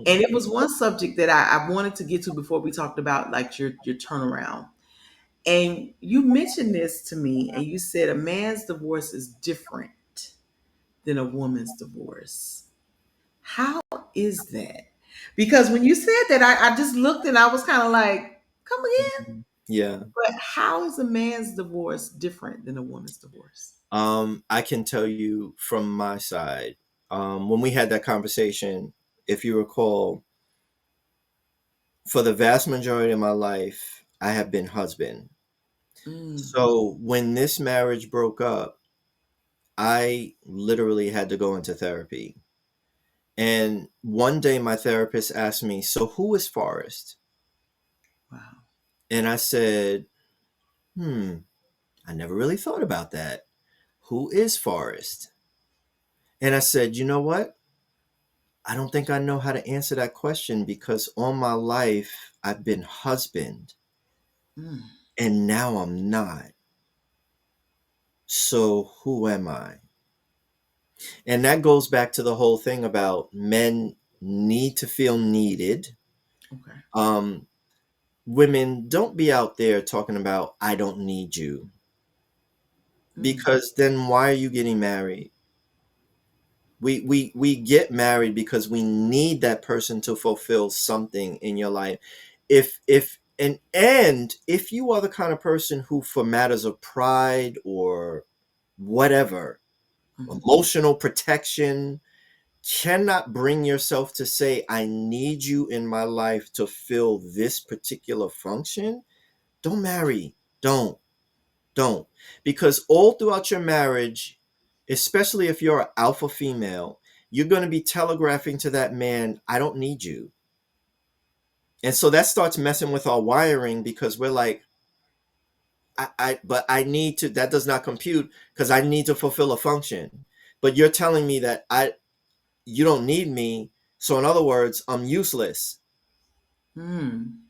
And it was one subject that I wanted to get to before we talked about like your turnaround. And you mentioned this to me, and you said a man's divorce is different than a woman's divorce. How is that? Because when you said that, I just looked and I was kind of like, come again? Yeah. But how is a man's divorce different than a woman's divorce? I can tell you from my side, when we had that conversation, if you recall, for the vast majority of my life, I have been husband. Mm, So when this marriage broke up, I literally had to go into therapy. And one day my therapist asked me, "So who is Forrest?" wow. And I said, I never really thought about that. Who is Forrest? And I said, you know what? I don't think I know how to answer that question because all my life I've been husband Mm, and now I'm not. So who am I? And that goes back to the whole thing about men need to feel needed. okay. Um, Women, don't be out there talking about, I don't need you. Mm, Because then why are you getting married? We get married because we need that person to fulfill something in your life. If if you are the kind of person who, for matters of pride or whatever, mhm, emotional protection, cannot bring yourself to say, I need you in my life to fill this particular function, don't marry. Don't. Because all throughout your marriage, especially if you're an alpha female, you're going to be telegraphing to that man, I don't need you. And so that starts messing with our wiring because we're like, but I need to, that does not compute because I need to fulfill a function. But you're telling me that you don't need me. So in other words, I'm useless. mm.